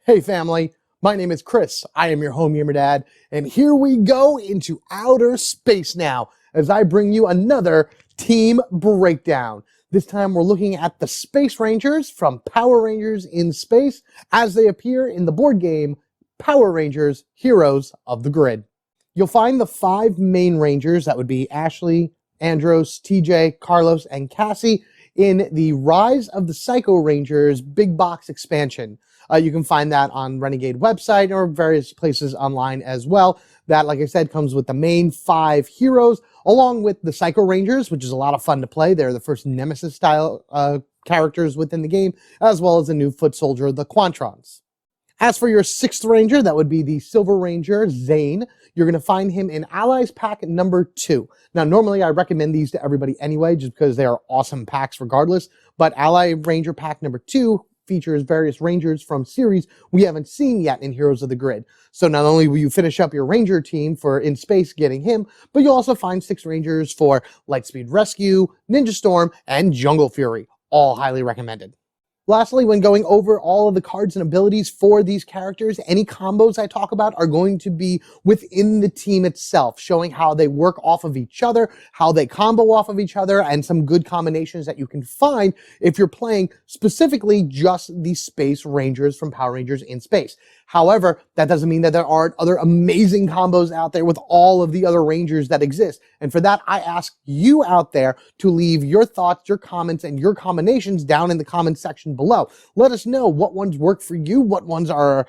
Hey family, my name is Chris. I am your home gamer dad, and here we go into outer space now as I bring you another team breakdown. This time we're looking at the Space Rangers from Power Rangers in Space as they appear in the board game Power Rangers Heroes of the Grid. You'll find the 5 main Rangers, that would be Ashley, Andros, TJ, Carlos, and Cassie, in the Rise of the Psycho Rangers big box expansion. You can find that on Renegade website or various places online as well. That, like I said, comes with the main 5 heroes, along with the Psycho Rangers, which is a lot of fun to play. They're the first Nemesis-style characters within the game, as well as the new foot soldier, the Quantrons. As for your 6th Ranger, that would be the Silver Ranger, Zhane. You're going to find him in Allies Pack number 2. Now, normally I recommend these to everybody anyway, just because they are awesome packs regardless. But Ally Ranger Pack number 2 features various Rangers from series we haven't seen yet in Heroes of the Grid. So not only will you finish up your Ranger team for in space getting him, but you'll also find 6 Rangers for Lightspeed Rescue, Ninja Storm, and Jungle Fury. All highly recommended. Lastly, when going over all of the cards and abilities for these characters, any combos I talk about are going to be within the team itself, showing how they work off of each other, how they combo off of each other, and some good combinations that you can find if you're playing specifically just the Space Rangers from Power Rangers in Space. However, that doesn't mean that there aren't other amazing combos out there with all of the other Rangers that exist. And for that, I ask you out there to leave your thoughts, your comments, and your combinations down in the comment section below. Let us know what ones work for you, what ones are,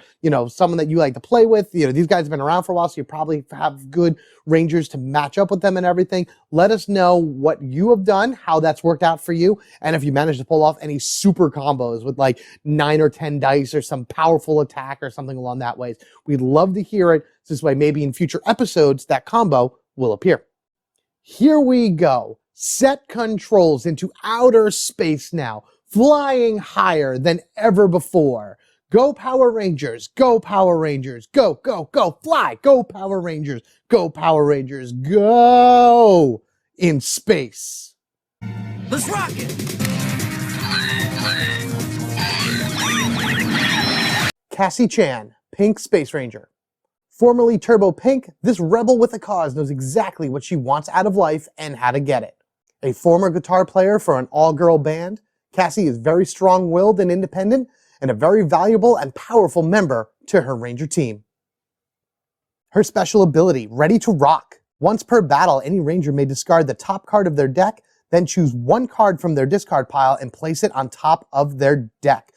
someone that you like to play with. These guys have been around for a while, so you probably have good Rangers to match up with them and everything. Let us know what you have done, how that's worked out for you, and if you managed to pull off any super combos with like 9 or 10 dice or some powerful attack or something along that way. We'd love to hear it. This way, maybe in future episodes, that combo will appear. Here we go. Set controls into outer space now, flying higher than ever before. Go Power Rangers, go Power Rangers, go, go, go, fly, go Power Rangers, go Power Rangers, go in space. Let's rock it! Cassie Chan, Pink Space Ranger. Formerly Turbo Pink, this rebel with a cause knows exactly what she wants out of life and how to get it. A former guitar player for an all-girl band, Cassie is very strong-willed and independent, and a very valuable and powerful member to her Ranger team. Her special ability, Ready to Rock. Once per battle, any Ranger may discard the top card of their deck, then choose 1 card from their discard pile and place it on top of their deck.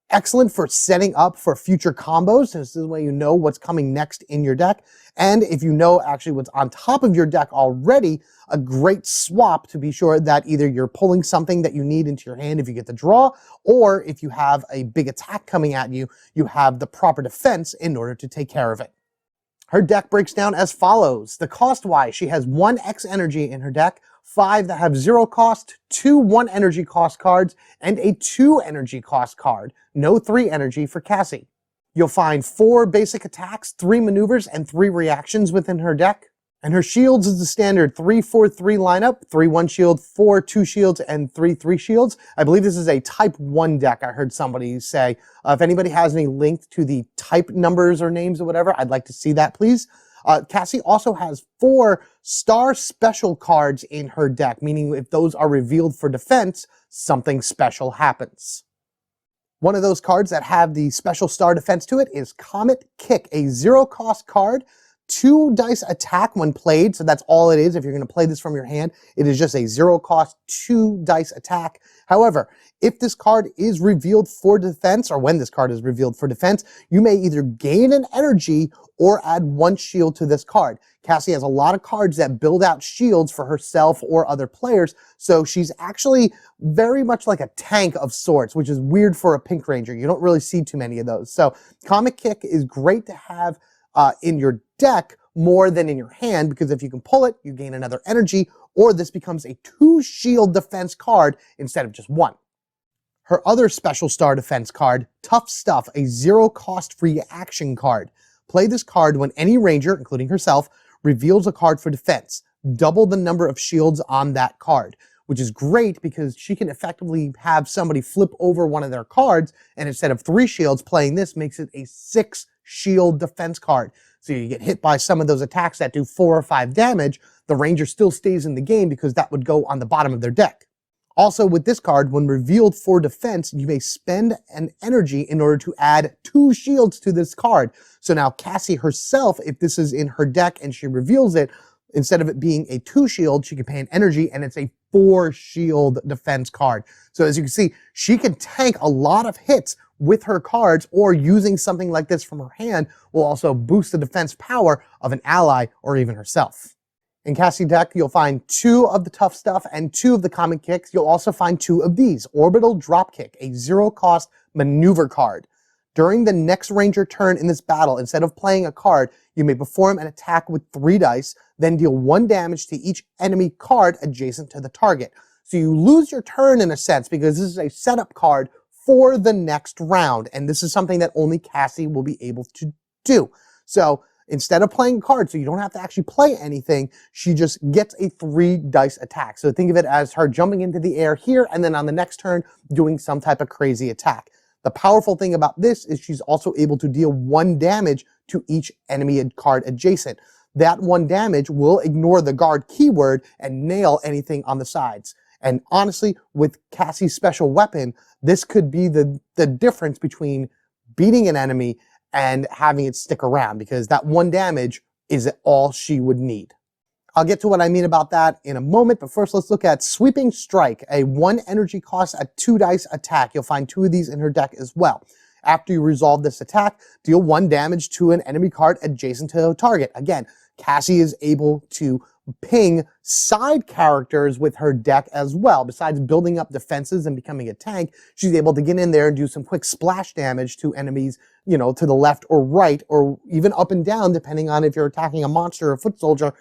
Excellent for setting up for future combos. This is the way you know what's coming next in your deck. And if you know actually what's on top of your deck already, a great swap to be sure that either you're pulling something that you need into your hand if you get the draw, or if you have a big attack coming at you, you have the proper defense in order to take care of it. Her deck breaks down as follows. The cost-wise, she has 1 X energy in her deck, 5 that have 0 cost, 2 1 energy cost cards, and a 2 energy cost card. No 3 energy for Cassie. You'll find 4 basic attacks, 3 maneuvers, and 3 reactions within her deck. And her shields is the standard 3-4-3 lineup, 3-1 shield, 4-2 shields, and 3-3 shields. I believe this is a Type 1 deck, I heard somebody say. If anybody has any link to the type numbers or names or whatever, I'd like to see that, please. Cassie also has 4 star special cards in her deck, meaning if those are revealed for defense, something special happens. One of those cards that have the special star defense to it is Comet Kick, a 0-cost card. 2 dice attack when played, so that's all it is. If you're going to play this from your hand, it is just a 0-cost 2 dice attack. However, if this card is revealed for defense, or when this card is revealed for defense, you may either gain an energy or add 1 shield to this card. Cassie has a lot of cards that build out shields for herself or other players, so she's actually very much like a tank of sorts, which is weird for a Pink Ranger. You don't really see too many of those. So Comet Kick is great to have in your deck more than in your hand, because if you can pull it, you gain another energy, or this becomes a 2 shield defense card instead of just 1. Her other special star defense card, Tough Stuff, a 0-cost reaction card. Play this card when any Ranger, including herself, reveals a card for defense. Double the number of shields on that card. which is great because she can effectively have somebody flip over one of their cards, and instead of 3 shields, playing this makes it a 6 shield defense card. So you get hit by some of those attacks that do 4 or 5 damage, the Ranger still stays in the game because that would go on the bottom of their deck. Also, with this card, when revealed for defense, you may spend an energy in order to add 2 shields to this card. So now Cassie herself, if this is in her deck and she reveals it, instead of it being a 2 shield, she can pay an energy and it's a 4 shield defense card. So as you can see, she can tank a lot of hits with her cards, or using something like this from her hand will also boost the defense power of an ally or even herself. In Cassie deck, you'll find 2 of the tough stuff and 2 of the common kicks. You'll also find 2 of these. Orbital Dropkick, a 0-cost maneuver card. During the next Ranger turn in this battle, instead of playing a card, you may perform an attack with 3 dice, then deal 1 damage to each enemy card adjacent to the target. So you lose your turn in a sense because this is a setup card for the next round, and this is something that only Cassie will be able to do. So instead of playing a card, so you don't have to actually play anything, she just gets a 3 dice attack. So think of it as her jumping into the air here, and then on the next turn, doing some type of crazy attack. The powerful thing about this is she's also able to deal 1 damage to each enemy card adjacent. That 1 damage will ignore the guard keyword and nail anything on the sides. And honestly, with Cassie's special weapon, this could be the difference between beating an enemy and having it stick around, because that 1 damage is all she would need. I'll get to what I mean about that in a moment, but first let's look at Sweeping Strike, a 1 energy cost at 2 dice attack. You'll find 2 of these in her deck as well. After you resolve this attack, deal 1 damage to an enemy card adjacent to a target. Again, Cassie is able to ping side characters with her deck as well. Besides building up defenses and becoming a tank, she's able to get in there and do some quick splash damage to enemies, you know, to the left or right, or even up and down, depending on if you're attacking a monster or a foot soldier,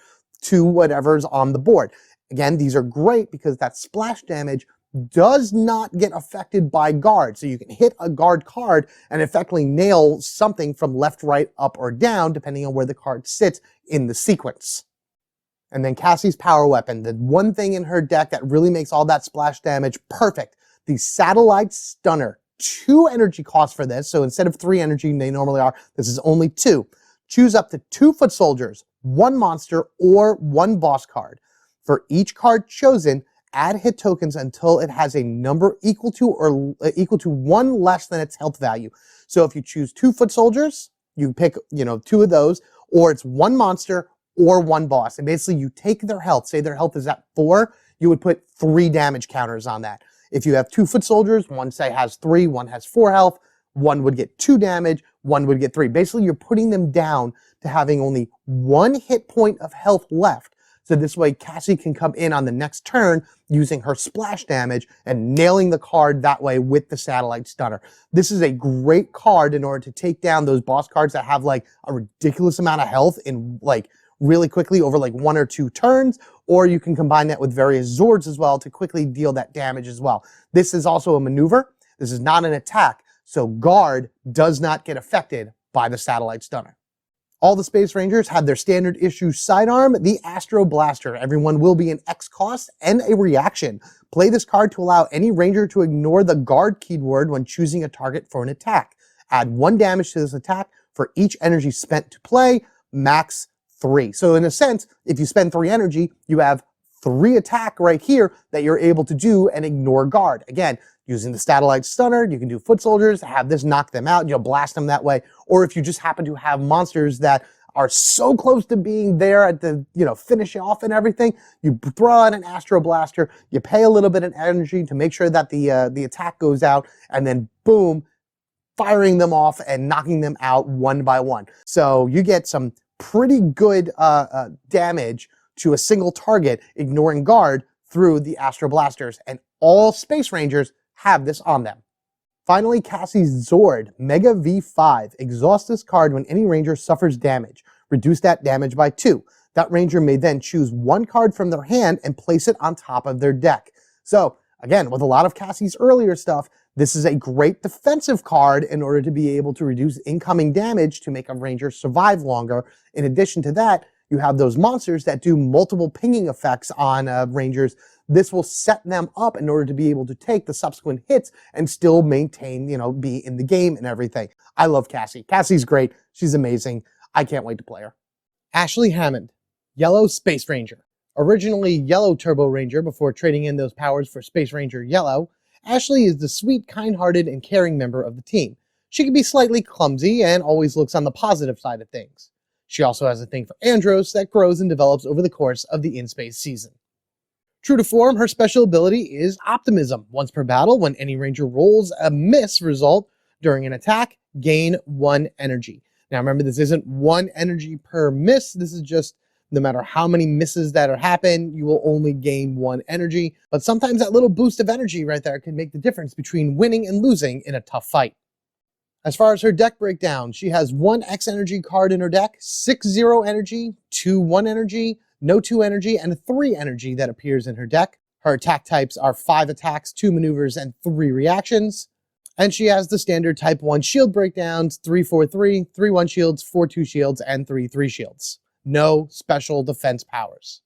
to whatever's on the board. Again, these are great because that splash damage does not get affected by guard. So you can hit a guard card and effectively nail something from left, right, up, or down, depending on where the card sits in the sequence. And then Cassie's power weapon, the one thing in her deck that really makes all that splash damage perfect, the Satellite Stunner. 2 energy costs for this, so instead of 3 energy they normally are, this is only 2. Choose up to 2 foot soldiers, 1 monster, or 1 boss card. For each card chosen, add hit tokens until it has a number equal to or equal to 1 less than its health value. So if you choose 2 foot soldiers, you pick, 2 of those, or it's 1 monster or 1 boss. And basically you take their health, say their health is at 4, you would put 3 damage counters on that. If you have 2 foot soldiers, one say has 3, one has 4 health, one would get 2 damage, one would get 3. Basically you're putting them down to having only 1 hit point of health left. So this way Cassie can come in on the next turn using her splash damage and nailing the card that way with the Satellite Stunner. This is a great card in order to take down those boss cards that have like a ridiculous amount of health in like really quickly over like 1 or 2 turns, or you can combine that with various Zords as well to quickly deal that damage as well. This is also a maneuver. This is not an attack, so guard does not get affected by the Satellite Stunner. All the Space Rangers have their standard issue sidearm, the Astro Blaster. Everyone will be an X cost and a reaction. Play this card to allow any Ranger to ignore the guard keyword when choosing a target for an attack. Add 1 damage to this attack for each energy spent to play, max 3. So in a sense, if you spend 3 energy, you have 3 attack right here that you're able to do and ignore guard. Again, using the Satellite Stunner, you can do foot soldiers, have this knock them out, you'll blast them that way. Or if you just happen to have monsters that are so close to being there at the, finish off and everything, you throw out an Astro Blaster, you pay a little bit of energy to make sure that the attack goes out, and then boom, firing them off and knocking them out one by one. So you get some pretty good damage to a single target, ignoring guard through the Astro Blasters, and all Space Rangers have this on them. Finally, Cassie's Zord, Mega V5. Exhaust this card when any Ranger suffers damage. Reduce that damage by 2. That Ranger may then choose 1 card from their hand and place it on top of their deck. So, again, with a lot of Cassie's earlier stuff, this is a great defensive card in order to be able to reduce incoming damage to make a Ranger survive longer. In addition to that, you have those monsters that do multiple pinging effects on Rangers This will set them up in order to be able to take the subsequent hits and still maintain, be in the game and everything. I love Cassie. Cassie's great. She's amazing. I can't wait to play her. Ashley Hammond, Yellow Space Ranger. Originally Yellow Turbo Ranger before trading in those powers for Space Ranger Yellow, Ashley is the sweet, kind-hearted, and caring member of the team. She can be slightly clumsy and always looks on the positive side of things. She also has a thing for Andros that grows and develops over the course of the in-space season. True to form, her special ability is Optimism. Once per battle, when any ranger rolls a miss result during an attack, gain 1 energy. Now remember, this isn't 1 energy per miss. This is just no matter how many misses that happen, you will only gain 1 energy. But sometimes that little boost of energy right there can make the difference between winning and losing in a tough fight. As far as her deck breakdown, she has 1 X energy card in her deck, 6 0 energy, 2 1 energy, no 2 energy, and 3 energy that appears in her deck. Her attack types are 5 attacks, 2 maneuvers, and 3 reactions. And she has the standard type 1 shield breakdowns, 3-4-3, 3-1 shields, 4-2 shields, and 3-3 shields. No special defense powers.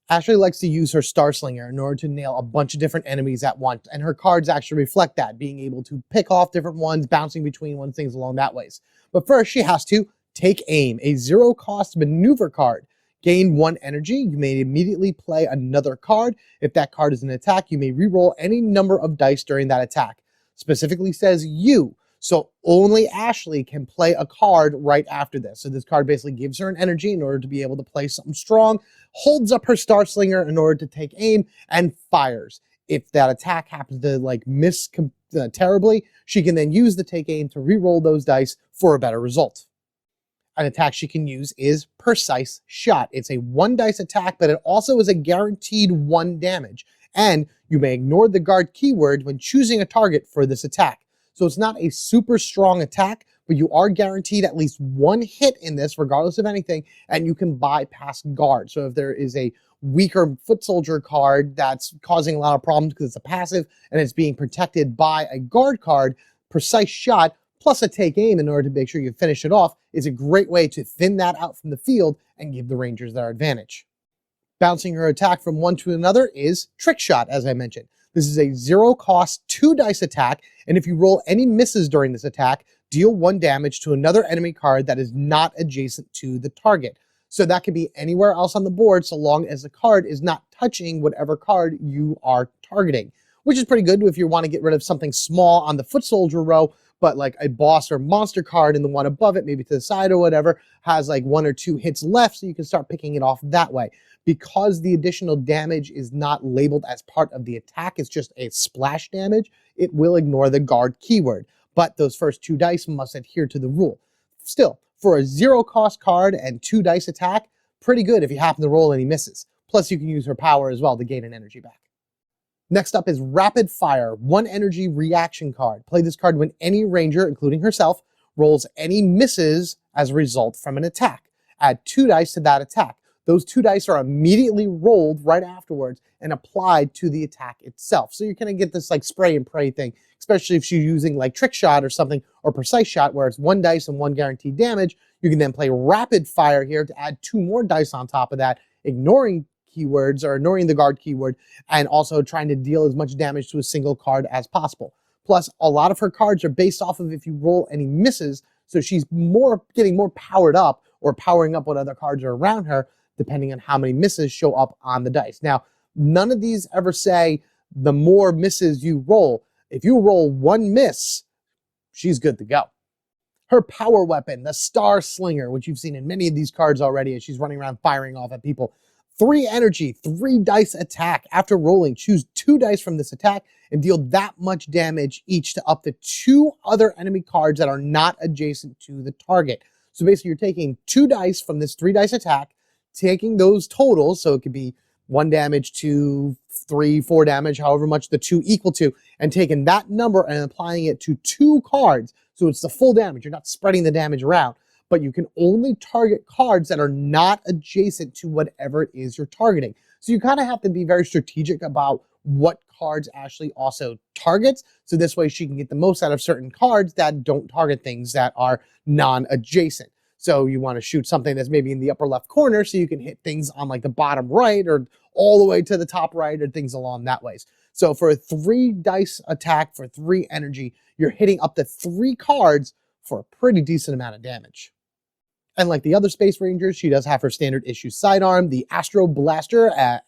Ashley likes to use her Star Slinger in order to nail a bunch of different enemies at once, and her cards actually reflect that, being able to pick off different ones, bouncing between ones, things along that ways. But first, she has to Take Aim, a 0-cost maneuver card. Gain 1 energy, you may immediately play another card. If that card is an attack, you may reroll any number of dice during that attack. Specifically says you, so only Ashley can play a card right after this. So this card basically gives her an energy in order to be able to play something strong, holds up her Star Slinger in order to take aim, and fires. If that attack happens to miss terribly, she can then use the Take Aim to reroll those dice for a better result. An attack she can use is Precise Shot. It's a 1 dice attack, but it also is a guaranteed 1 damage. And you may ignore the guard keyword when choosing a target for this attack. So it's not a super strong attack, but you are guaranteed at least 1 hit in this, regardless of anything, and you can bypass guard. So if there is a weaker foot soldier card that's causing a lot of problems because it's a passive and it's being protected by a guard card, Precise Shot plus a Take Aim in order to make sure you finish it off is a great way to thin that out from the field and give the Rangers their advantage. Bouncing her attack from one to another is Trick Shot, as I mentioned. This is a 0-cost 2 dice attack, and if you roll any misses during this attack, deal 1 damage to another enemy card that is not adjacent to the target. So that could be anywhere else on the board so long as the card is not touching whatever card you are targeting, which is pretty good if you want to get rid of something small on the foot soldier row, but like a boss or monster card in the one above it, maybe to the side or whatever, has like 1 or 2 hits left, so you can start picking it off that way. Because the additional damage is not labeled as part of the attack, it's just a splash damage, it will ignore the guard keyword. But those first 2 dice must adhere to the rule. Still, for a 0-cost card and 2 dice attack, pretty good if you happen to roll any misses. Plus, you can use her power as well to gain an energy back. Next up is Rapid Fire, 1 energy reaction card. Play this card when any ranger, including herself, rolls any misses as a result from an attack. Add 2 dice to that attack. Those 2 dice are immediately rolled right afterwards and applied to the attack itself. So you're going to get this like spray and pray thing, especially if she's using like Trick Shot or something, or Precise Shot, where it's 1 dice and 1 guaranteed damage. You can then play Rapid Fire here to add 2 more dice on top of that, ignoring keywords or ignoring the guard keyword, and also trying to deal as much damage to a single card as possible. Plus, a lot of her cards are based off of if you roll any misses, so she's getting more powered up or powering up what other cards are around her, depending on how many misses show up on the dice. Now, none of these ever say the more misses you roll. If you roll 1 miss, she's good to go. Her power weapon, the Star Slinger, which you've seen in many of these cards already as she's running around firing off at people. 3 energy, 3 dice attack. After rolling, choose 2 dice from this attack and deal that much damage each to up to 2 other enemy cards that are not adjacent to the target. So basically, you're taking 2 dice from this 3 dice attack, taking those totals, so it could be 1 damage to 3, 4 damage, however much the 2 equal to, and taking that number and applying it to 2 cards, so it's the full damage. You're not spreading the damage around, but you can only target cards that are not adjacent to whatever it is you're targeting. So you kind of have to be very strategic about what cards Ashley also targets, so this way she can get the most out of certain cards that don't target things that are non-adjacent. So you want to shoot something that's maybe in the upper left corner so you can hit things on like the bottom right or all the way to the top right or things along that ways. So for a 3 dice attack for 3 energy, you're hitting up to 3 cards for a pretty decent amount of damage. And like the other Space Rangers, she does have her standard issue sidearm, the Astro Blaster at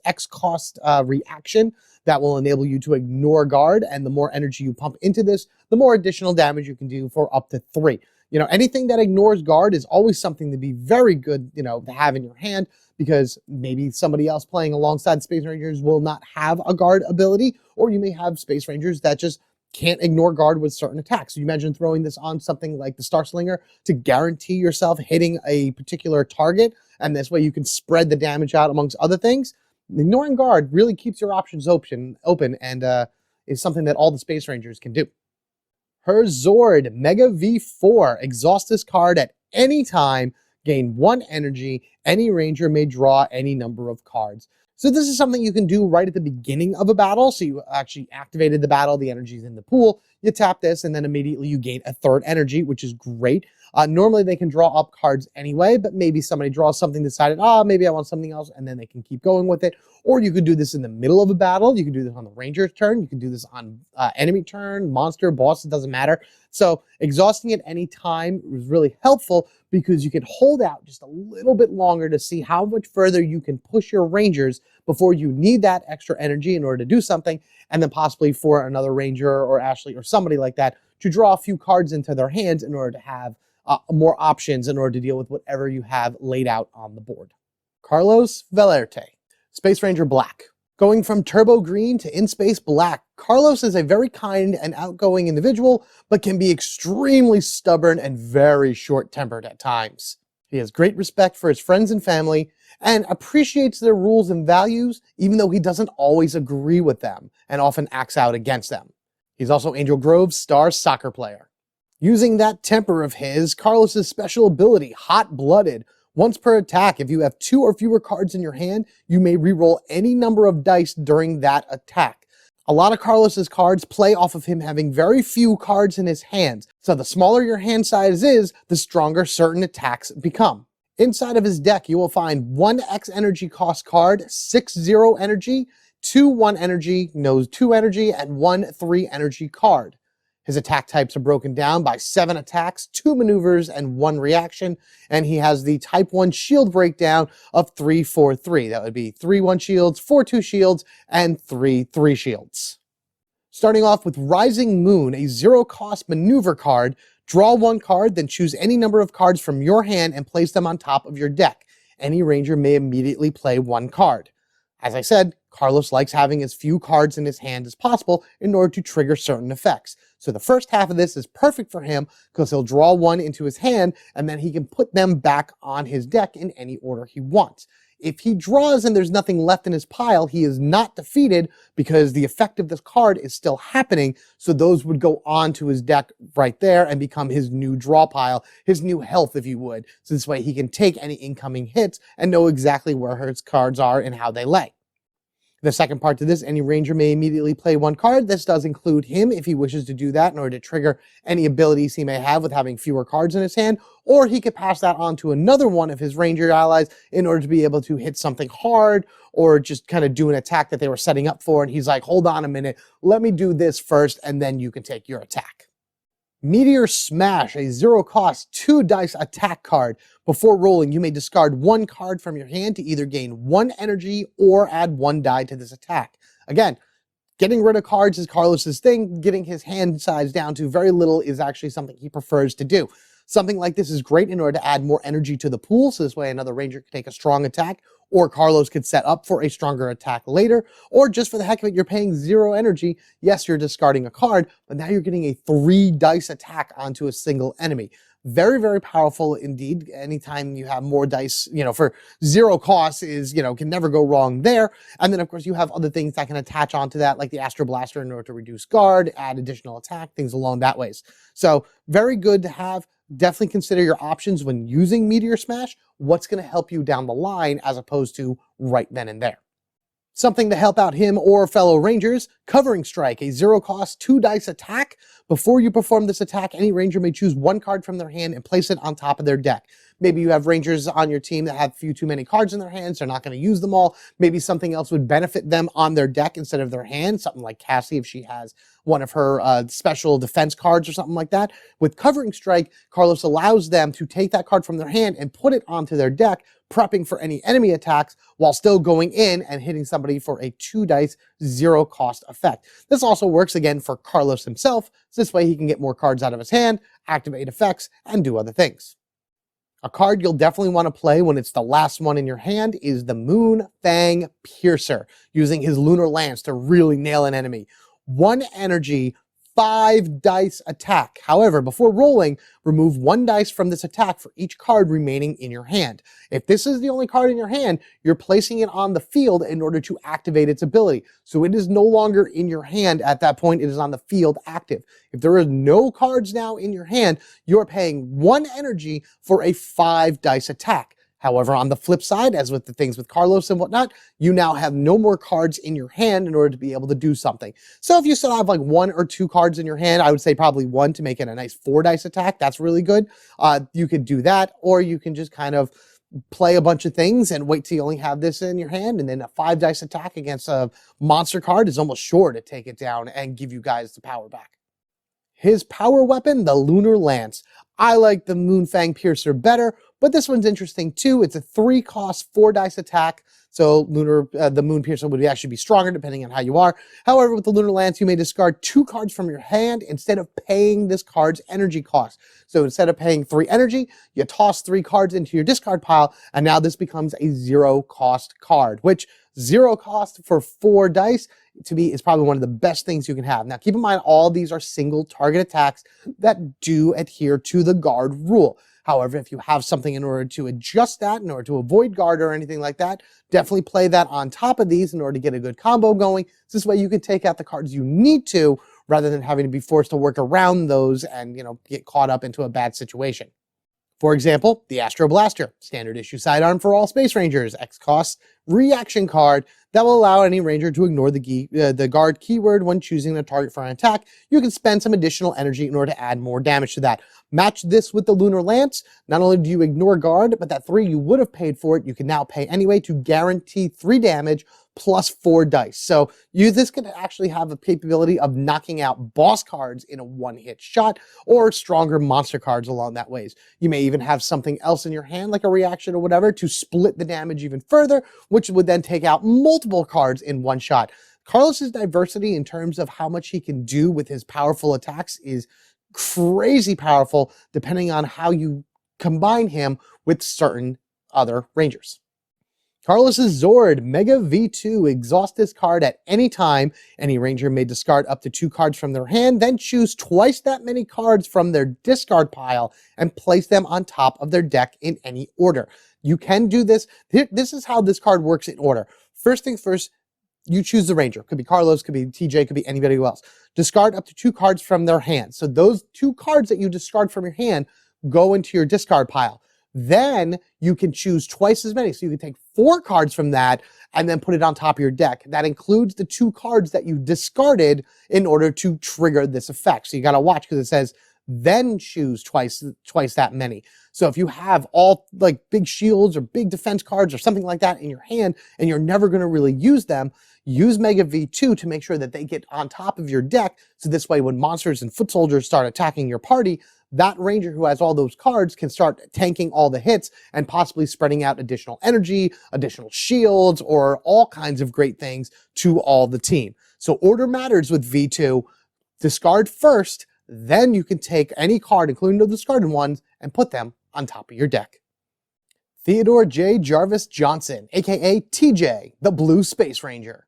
X cost reaction that will enable you to ignore guard. And the more energy you pump into this, the more additional damage you can do for up to 3. You know, anything that ignores guard is always something to be very good, you know, to have in your hand, because maybe somebody else playing alongside Space Rangers will not have a guard ability, or you may have Space Rangers that just can't ignore guard with certain attacks. So you imagine throwing this on something like the Star Slinger to guarantee yourself hitting a particular target, and this way you can spread the damage out amongst other things. Ignoring guard really keeps your options open and is something that all the Space Rangers can do. Her Zord, Mega V4, exhaust this card at any time, gain 1 energy, any ranger may draw any number of cards. So this is something you can do right at the beginning of a battle. So you actually activated the battle, the energy's in the pool, you tap this, and then immediately you gain a 3rd energy, which is great. Normally they can draw up cards anyway, but maybe somebody draws something, decided, maybe I want something else, and then they can keep going with it. Or you could do this in the middle of a battle. You can do this on the ranger's turn. You can do this on enemy turn, monster, boss, it doesn't matter. So exhausting at any time is really helpful because you can hold out just a little bit longer to see how much further you can push your rangers before you need that extra energy in order to do something, and then possibly for another ranger or Ashley or somebody like that to draw a few cards into their hands in order to have more options in order to deal with whatever you have laid out on the board. Carlos Velerte, Space Ranger Black. Going from Turbo Green to In Space Black, Carlos is a very kind and outgoing individual, but can be extremely stubborn and very short-tempered at times. He has great respect for his friends and family and appreciates their rules and values, even though he doesn't always agree with them and often acts out against them. He's also Angel Grove's star soccer player. Using that temper of his, Carlos's special ability, Hot-Blooded. Once per attack, if you have 2 or fewer cards in your hand, you may reroll any number of dice during that attack. A lot of Carlos's cards play off of him having very few cards in his hands, so the smaller your hand size is, the stronger certain attacks become. Inside of his deck, you will find 1 X energy cost card, 6 0 energy, 2 1 energy, no 2 energy, and 1 3 energy card. His attack types are broken down by 7 attacks, 2 maneuvers, and 1 reaction, and he has the Type 1 shield breakdown of 3 4 3. That would be 3 1 shields, 4 2 shields, and 3 3 shields. Starting off with Rising Moon, a 0-cost maneuver card. Draw 1 card, then choose any number of cards from your hand and place them on top of your deck. Any ranger may immediately play 1 card. As I said, Carlos likes having as few cards in his hand as possible in order to trigger certain effects. So the first half of this is perfect for him because he'll draw 1 into his hand and then he can put them back on his deck in any order he wants. If he draws and there's nothing left in his pile, he is not defeated because the effect of this card is still happening. So those would go on to his deck right there and become his new draw pile, his new health, if you would. So this way he can take any incoming hits and know exactly where his cards are and how they lay. The second part to this, any ranger may immediately play 1 card. This does include him if he wishes to do that in order to trigger any abilities he may have with having fewer cards in his hand, or he could pass that on to another one of his ranger allies in order to be able to hit something hard or just kind of do an attack that they were setting up for. And he's like, hold on a minute, let me do this first and then you can take your attack. Meteor Smash, a 0-cost 2 dice attack card. Before rolling, you may discard 1 card from your hand to either gain 1 energy or add 1 die to this attack. Again, getting rid of cards is Carlos's thing. Getting his hand size down to very little is actually something he prefers to do. Something like this is great in order to add more energy to the pool, so this way another ranger can take a strong attack, or Carlos could set up for a stronger attack later, or just for the heck of it, you're paying 0 energy. Yes, you're discarding a card, but now you're getting a 3 dice attack onto a single enemy. Very, very powerful indeed. Anytime you have more dice, for 0 cost is, can never go wrong there. And then of course you have other things that can attach onto that, like the Astro Blaster in order to reduce guard, add additional attack, things along that ways. So very good to have. Definitely consider your options when using Meteor Smash, what's going to help you down the line as opposed to right then and there. Something to help out him or fellow Rangers, Covering Strike, a 0-cost 2-dice attack. Before you perform this attack, any Ranger may choose one card from their hand and place it on top of their deck. Maybe you have Rangers on your team that have a few too many cards in their hands, they're not going to use them all. Maybe something else would benefit them on their deck instead of their hand, something like Cassie if she has one of her special defense cards or something like that. With Covering Strike, Carlos allows them to take that card from their hand and put it onto their deck, prepping for any enemy attacks while still going in and hitting somebody for a 2-dice 0-cost effect. This also works again for Carlos himself, so this way he can get more cards out of his hand, activate effects, and do other things. A card you'll definitely want to play when it's the last one in your hand is the Moon Fang Piercer, using his Lunar Lance to really nail an enemy. 1 energy, 5-dice attack. However, before rolling, remove 1 dice from this attack for each card remaining in your hand. If this is the only card in your hand, you're placing it on the field in order to activate its ability. So it is no longer in your hand at that point, it is on the field active. If there are no cards now in your hand, you're paying 1 energy for a 5-dice attack. However, on the flip side, as with the things with Carlos and whatnot, you now have no more cards in your hand in order to be able to do something. So if you still have like 1 or 2 cards in your hand, I would say probably 1 to make it a nice 4-dice attack. That's really good. You could do that, or you can just kind of play a bunch of things and wait till you only have this in your hand, and then a 5-dice attack against a monster card is almost sure to take it down and give you guys the power back. His power weapon, the Lunar Lance. I like the Moonfang Piercer better, but this one's interesting too. It's a 3-cost 4-dice attack, so the Moon Piercer would actually be stronger depending on how you are. However, with the Lunar Lance, you may discard 2 cards from your hand instead of paying this card's energy cost. So instead of paying 3 energy, you toss 3 cards into your discard pile, and now this becomes a 0-cost card, which 0 cost for 4 dice to me is probably one of the best things you can have. Now, keep in mind, all these are single target attacks that do adhere to the guard rule. However, if you have something in order to adjust that, in order to avoid guard or anything like that, definitely play that on top of these in order to get a good combo going. So this way you can take out the cards you need to, rather than having to be forced to work around those and, get caught up into a bad situation. For example, the Astro Blaster, standard issue sidearm for all Space Rangers, X-cost reaction card that will allow any Ranger to ignore the guard keyword when choosing a target for an attack. You can spend some additional energy in order to add more damage to that. Match this with the Lunar Lance. Not only do you ignore guard, but that 3 you would have paid for it, you can now pay anyway to guarantee 3 damage plus 4 dice. So this could actually have a capability of knocking out boss cards in a 1-hit shot, or stronger monster cards along that ways. You may even have something else in your hand, like a reaction or whatever, to split the damage even further, which would then take out multiple cards in 1 shot. Carlos's diversity in terms of how much he can do with his powerful attacks is crazy powerful, depending on how you combine him with certain other Rangers. Carlos's Zord, Mega V2, exhaust this card at any time. Any Ranger may discard up to 2 cards from their hand, then choose twice that many cards from their discard pile and place them on top of their deck in any order. You can do this. This is how this card works in order. First things first, you choose the Ranger. Could be Carlos, could be TJ, could be anybody else. Discard up to 2 cards from their hand. So those 2 cards that you discard from your hand go into your discard pile. Then you can choose twice as many. So you can take 4 cards from that and then put it on top of your deck. That includes the 2 cards that you discarded in order to trigger this effect. So you got to watch, because it says then choose twice that many. So if you have all like big shields or big defense cards or something like that in your hand and you're never going to really use them, use Mega V2 to make sure that they get on top of your deck. So this way, when monsters and foot soldiers start attacking your party, that Ranger who has all those cards can start tanking all the hits and possibly spreading out additional energy, additional shields, or all kinds of great things to all the team. So order matters with V2. Discard first, then you can take any card, including the discarded ones, and put them on top of your deck. Theodore J. Jarvis Johnson, aka TJ, the Blue Space Ranger.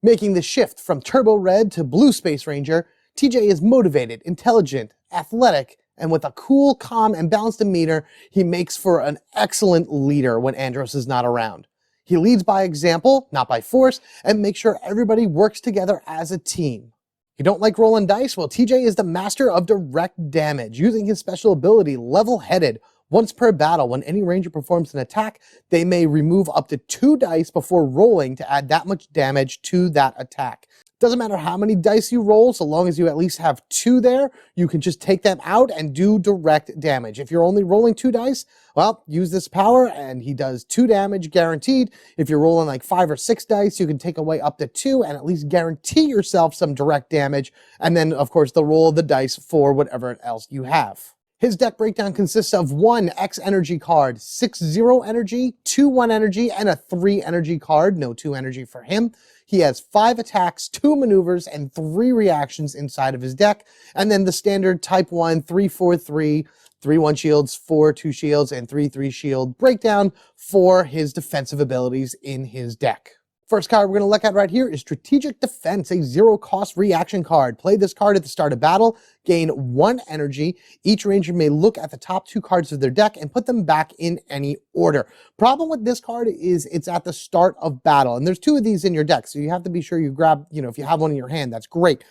Making the shift from Turbo Red to Blue Space Ranger, TJ is motivated, intelligent, athletic, and with a cool, calm, and balanced demeanor, he makes for an excellent leader when Andros is not around. He leads by example, not by force, and makes sure everybody works together as a team. You don't like rolling dice? Well, TJ is the master of direct damage, using his special ability, Level-Headed. Once per battle, when any ranger performs an attack, they may remove up to 2 dice before rolling to add that much damage to that attack. Doesn't matter how many dice you roll, so long as you at least have 2 there, you can just take them out and do direct damage. If you're only rolling 2 dice, well, use this power and he does 2 damage guaranteed. If you're rolling like 5 or 6 dice, you can take away up to 2 and at least guarantee yourself some direct damage. And then, of course, the roll of the dice for whatever else you have. His deck breakdown consists of 1 X energy card, 6 0 energy, 2 1 energy, and a 3 energy card. No 2 energy for him. He has 5 attacks, 2 maneuvers, and 3 reactions inside of his deck. And then the standard type 1, 3-4-3, 3-1 shields, 4-2 shields, and 3-3 shield breakdown for his defensive abilities in his deck. First card we're going to look at right here is Strategic Defense, a 0-cost reaction card. Play this card at the start of battle, gain 1 energy. Each ranger may look at the top 2 cards of their deck and put them back in any order. Problem with this card is it's at the start of battle, and there's 2 of these in your deck, so you have to be sure you grab, if you have one in your hand, that's great.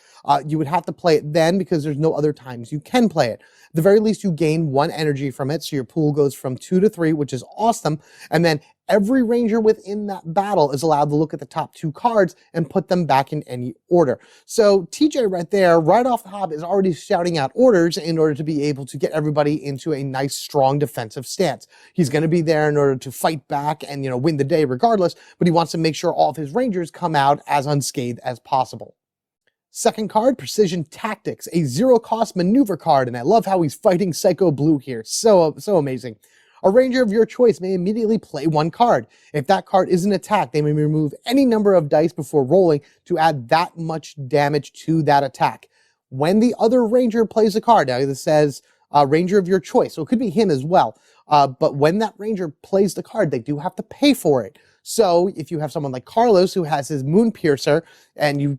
You would have to play it then because there's no other times you can play it. At the very least, you gain 1 energy from it, so your pool goes from 2 to 3, which is awesome, and then every ranger within that battle is allowed to look at the top 2 cards and put them back in any order. So TJ right there, right off the hop, is already shouting out orders in order to be able to get everybody into a nice, strong defensive stance. He's going to be there in order to fight back and, win the day regardless, but he wants to make sure all of his rangers come out as unscathed as possible. Second card, Precision Tactics, a 0-cost maneuver card, and I love how he's fighting Psycho Blue here. So amazing. A ranger of your choice may immediately play 1 card. If that card is an attack, they may remove any number of dice before rolling to add that much damage to that attack. When the other ranger plays a card, now this says ranger of your choice, so it could be him as well, but when that ranger plays the card, they do have to pay for it. So if you have someone like Carlos who has his Moon Piercer and you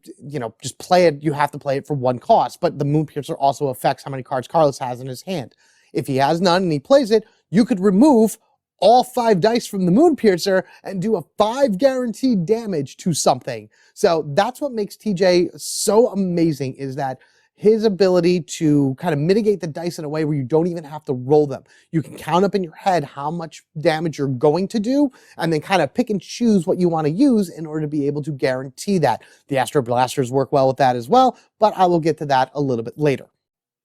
just play it, you have to play it for 1 cost, but the Moon Piercer also affects how many cards Carlos has in his hand. If he has none and he plays it, you could remove all 5 dice from the Moon Piercer and do a 5 guaranteed damage to something. So that's what makes TJ so amazing, is that his ability to kind of mitigate the dice in a way where you don't even have to roll them. You can count up in your head how much damage you're going to do and then kind of pick and choose what you want to use in order to be able to guarantee that. The Astro Blasters work well with that as well, but I will get to that a little bit later.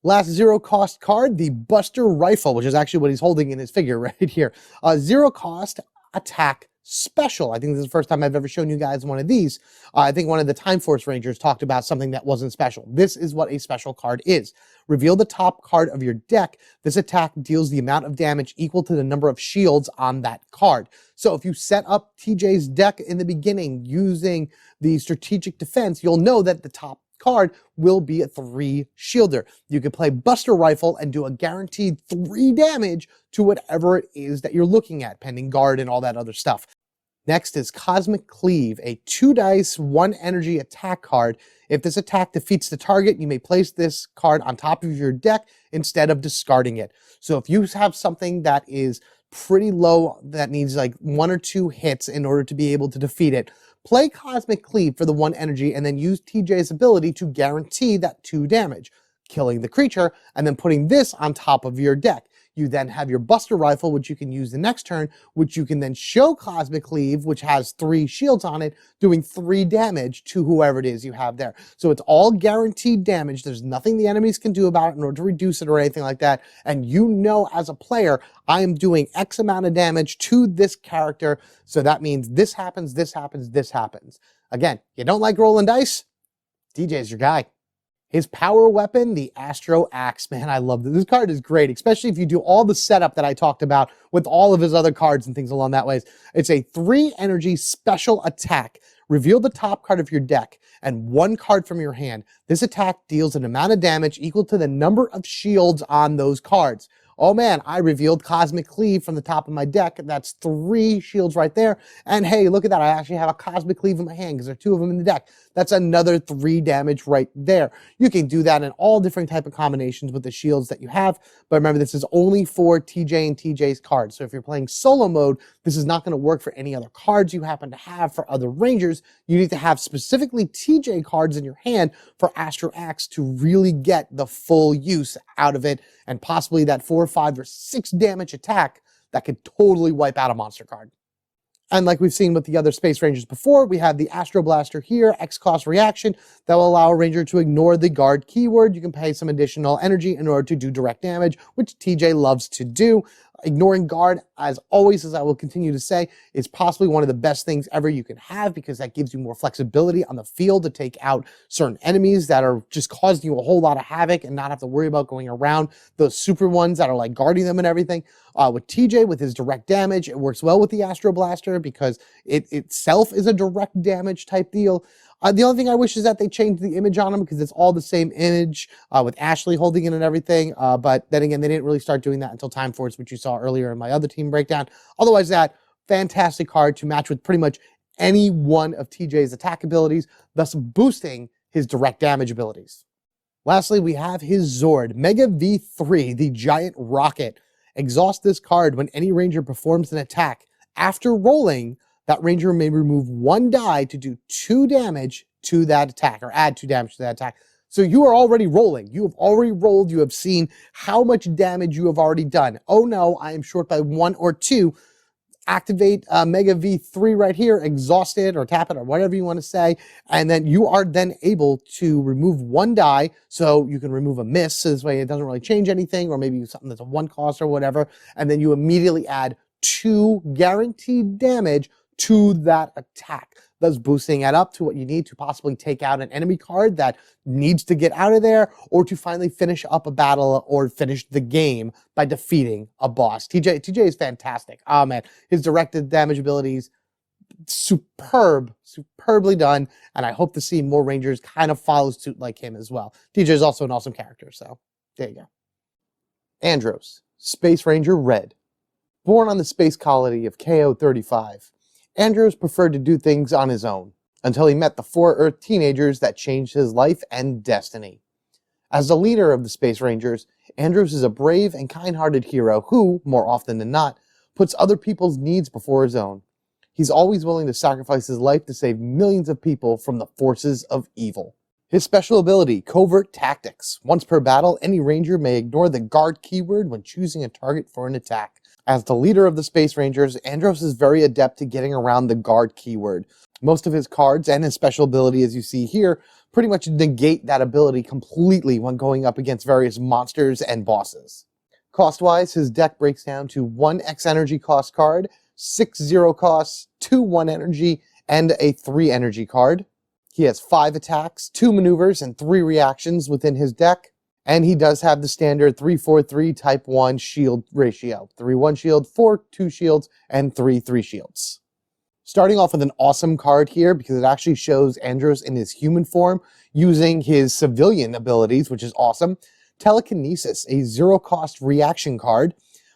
Last 0-cost card, the Buster Rifle, which is actually what he's holding in his figure right here. A 0-cost attack special. I think this is the first time I've ever shown you guys one of these. I think one of the Time Force Rangers talked about something that wasn't special. This is what a special card is. Reveal the top card of your deck. This attack deals the amount of damage equal to the number of shields on that card. So if you set up TJ's deck in the beginning using the Strategic Defense, you'll know that the top card will be a 3 shielder. You can play Buster Rifle and do a guaranteed 3 damage to whatever it is that you're looking at, pending guard and all that other stuff. Next is Cosmic Cleave, a 2 dice, 1 energy attack card. If this attack defeats the target, you may place this card on top of your deck instead of discarding it. So if you have something that is pretty low, that needs like 1 or 2 hits in order to be able to defeat it, play Cosmic Cleave for the 1 energy and then use TJ's ability to guarantee that 2 damage, killing the creature and then putting this on top of your deck. You then have your Buster Rifle, which you can use the next turn, which you can then show Cosmic Cleave, which has 3 shields on it, doing 3 damage to whoever it is you have there. So it's all guaranteed damage. There's nothing the enemies can do about it in order to reduce it or anything like that. And as a player, I am doing X amount of damage to this character. So that means this happens, this happens, this happens. Again, you don't like rolling dice? DJ's your guy. His power weapon, the Astro Axe. Man, I love this. This card is great, especially if you do all the setup that I talked about with all of his other cards and things along that ways. It's a 3 energy special attack. Reveal the top card of your deck and 1 card from your hand. This attack deals an amount of damage equal to the number of shields on those cards. Oh man, I revealed Cosmic Cleave from the top of my deck. That's 3 shields right there. And hey, look at that. I actually have a Cosmic Cleave in my hand because there are 2 of them in the deck. That's another 3 damage right there. You can do that in all different type of combinations with the shields that you have. But remember, this is only for TJ and TJ's cards. So if you're playing solo mode, this is not going to work for any other cards you happen to have for other Rangers. You need to have specifically TJ cards in your hand for Astro Axe to really get the full use out of it and possibly that 4 4, 5, or 6 damage attack that could totally wipe out a monster card. And like we've seen with the other Space Rangers before, we have the Astro Blaster here, X-Cost reaction, that will allow a Ranger to ignore the guard keyword. You can pay some additional energy in order to do direct damage, which TJ loves to do. Ignoring guard, as always, as I will continue to say, is possibly one of the best things ever you can have, because that gives you more flexibility on the field to take out certain enemies that are just causing you a whole lot of havoc and not have to worry about going around those super ones that are like guarding them and everything. With TJ, with his direct damage, it works well with the Astro Blaster because it itself is a direct damage type deal. The only thing I wish is that they changed the image on him, because it's all the same image with Ashley holding it and everything. But then again, they didn't really start doing that until Time Force, which you saw earlier in my other team breakdown. Otherwise, that fantastic card to match with pretty much any one of TJ's attack abilities, thus boosting his direct damage abilities. Lastly, we have his Zord, Mega V3, the giant rocket. Exhaust this card when any Ranger performs an attack. After rolling, that Ranger may remove 1 die to do 2 damage to that attack, or add 2 damage to that attack. So you are already rolling. You have already rolled. You have seen how much damage you have already done. Oh no, I am short by 1 or 2. Activate Mega V3 right here, exhaust it or tap it or whatever you want to say, and then you are then able to remove 1 die, so you can remove a miss, so this way it doesn't really change anything, or maybe something that's a 1 cost or whatever, and then you immediately add 2 guaranteed damage to that attack, thus boosting it up to what you need to possibly take out an enemy card that needs to get out of there, or to finally finish up a battle or finish the game by defeating a boss. TJ is fantastic. Oh man, his directed damage abilities, superbly done, and I hope to see more Rangers kind of follow suit like him as well. TJ is also an awesome character, so there you go. Andros, Space Ranger Red. Born on the space colony of KO-35, Andros preferred to do things on his own, until he met the 4 Earth teenagers that changed his life and destiny. As the leader of the Space Rangers, Andros is a brave and kind-hearted hero who, more often than not, puts other people's needs before his own. He's always willing to sacrifice his life to save millions of people from the forces of evil. His special ability, Covert Tactics. Once per battle, any Ranger may ignore the guard keyword when choosing a target for an attack. As the leader of the Space Rangers, Andros is very adept at getting around the guard keyword. Most of his cards and his special ability, as you see here, pretty much negate that ability completely when going up against various monsters and bosses. Cost-wise, his deck breaks down to 1 X energy cost card, 6 0 costs, 2 1 energy, and a 3 energy card. He has 5 attacks, 2 maneuvers, and 3 reactions within his deck. And he does have the standard 3-4-3 type 1 shield ratio. 3-1 shield, 4-2 shields, and 3-3 shields. Starting off with an awesome card here, because it actually shows Andros in his human form using his civilian abilities, which is awesome. Telekinesis, a 0-cost reaction card.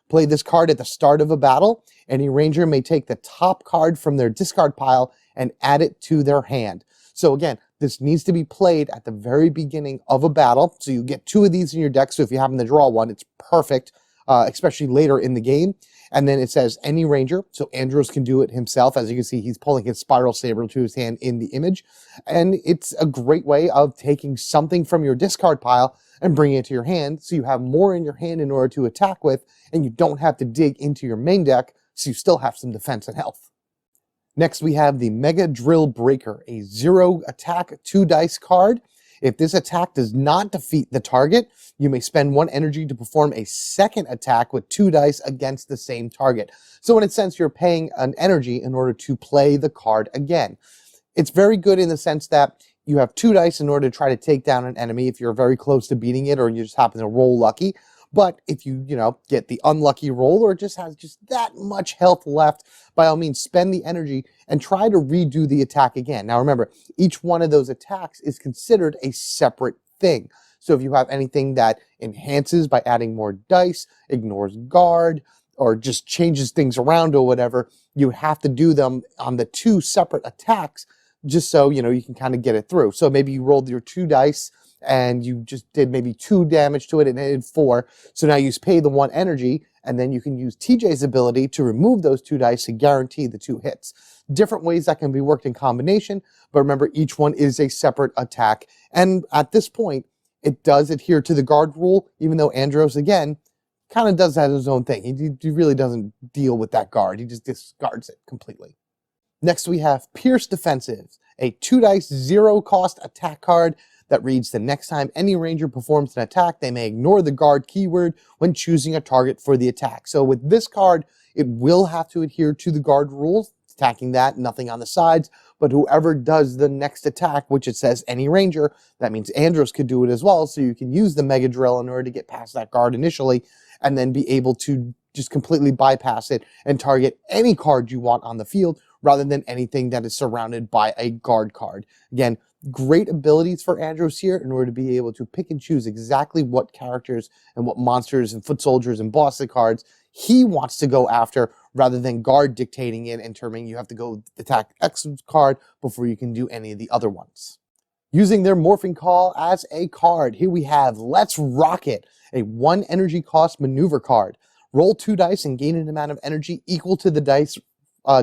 Play this card at the start of a battle. Any Ranger may take the top card from their discard pile and add it to their hand. So again, this needs to be played at the very beginning of a battle. So you get 2 of these in your deck. So if you happen to draw one, it's perfect, especially later in the game. And then it says any Ranger. So Andros can do it himself. As you can see, he's pulling his Spiral Saber to his hand in the image. And it's a great way of taking something from your discard pile and bringing it to your hand. So you have more in your hand in order to attack with, and you don't have to dig into your main deck. So you still have some defense and health. Next, we have the Mega Drill Breaker, a 0 attack 2 dice card. If this attack does not defeat the target, you may spend 1 energy to perform a second attack with 2 dice against the same target. So in a sense, you're paying an energy in order to play the card again. It's very good in the sense that you have 2 dice in order to try to take down an enemy if you're very close to beating it or you just happen to roll lucky. But if you get the unlucky roll or just has just that much health left, by all means, spend the energy and try to redo the attack again. Now remember, each one of those attacks is considered a separate thing. So if you have anything that enhances by adding more dice, ignores guard, or just changes things around or whatever, you have to do them on the 2 separate attacks just so, you can kind of get it through. So maybe you rolled your 2 dice and you just did maybe 2 damage to it and it did 4. So now you pay the 1 energy, and then you can use TJ's ability to remove those 2 dice to guarantee the 2 hits. Different ways that can be worked in combination, but remember, each one is a separate attack. And at this point, it does adhere to the guard rule, even though Andros, again, kind of does that his own thing. He really doesn't deal with that guard. He just discards it completely. Next we have Pierce Defensives, a 2-dice 0-cost attack card that reads: the next time any ranger performs an attack, they may ignore the guard keyword when choosing a target for the attack. So with this card, it will have to adhere to the guard rules, attacking that, nothing on the sides, but whoever does the next attack, which it says any ranger, that means Andros could do it as well, so you can use the Mega Drill in order to get past that guard initially, and then be able to just completely bypass it and target any card you want on the field, rather than anything that is surrounded by a guard card. Again, great abilities for Andros here in order to be able to pick and choose exactly what characters and what monsters and foot soldiers and boss cards he wants to go after, rather than guard dictating it and determining you have to go attack X card before you can do any of the other ones. Using their morphing call as a card, here we have Let's Rock It, a 1 energy cost maneuver card. Roll 2 dice and gain an amount of energy equal to the dice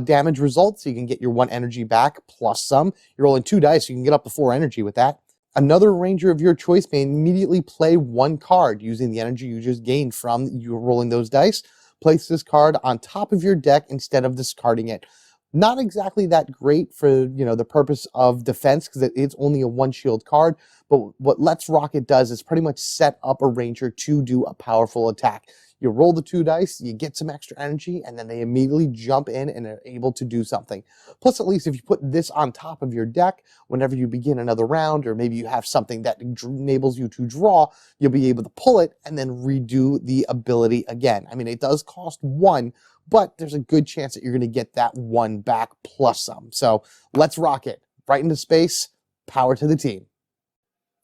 damage result, so you can get your 1 energy back plus some. You're rolling 2 dice, so you can get up to 4 energy with that. Another ranger of your choice may immediately play 1 card using the energy you just gained from you rolling those dice. Place this card on top of your deck instead of discarding it. Not exactly that great for, the purpose of defense, because it's only a 1 shield card, but what Let's Rock It does is pretty much set up a ranger to do a powerful attack. You roll the 2 dice, you get some extra energy, and then they immediately jump in and are able to do something. Plus, at least if you put this on top of your deck, whenever you begin another round, or maybe you have something that enables you to draw, you'll be able to pull it and then redo the ability again. I mean, it does cost 1, but there's a good chance that you're going to get that 1 back plus some. So let's rock it. Right into space. Power to the team.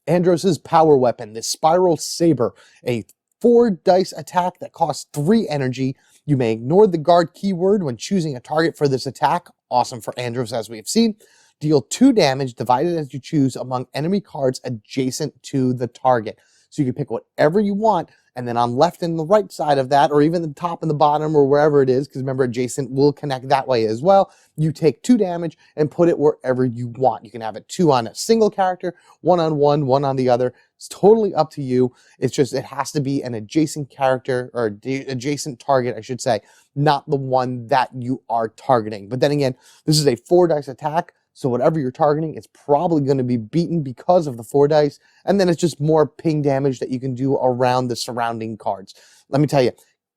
Andros's power weapon, the Spiral Saber, a 4 dice attack that costs 3 energy. You may ignore the guard keyword when choosing a target for this attack. Awesome for Andros, as we have seen. Deal 2 damage divided as you choose among enemy cards adjacent to the target. So you can pick whatever you want, and then on left and the right side of that, or even the top and the bottom, or wherever it is, because remember, adjacent will connect that way as well. You take 2 damage and put it wherever you want. You can have it 2 on a single character, 1 on one, 1 on the other. It's totally up to you. It's just, it has to be an adjacent character, or adjacent target, I should say, not the one that you are targeting. But then again, this is a 4 dice attack, so whatever you're targeting, it's probably going to be beaten because of the 4 dice, and then it's just more ping damage that you can do around the surrounding cards. Let me tell you,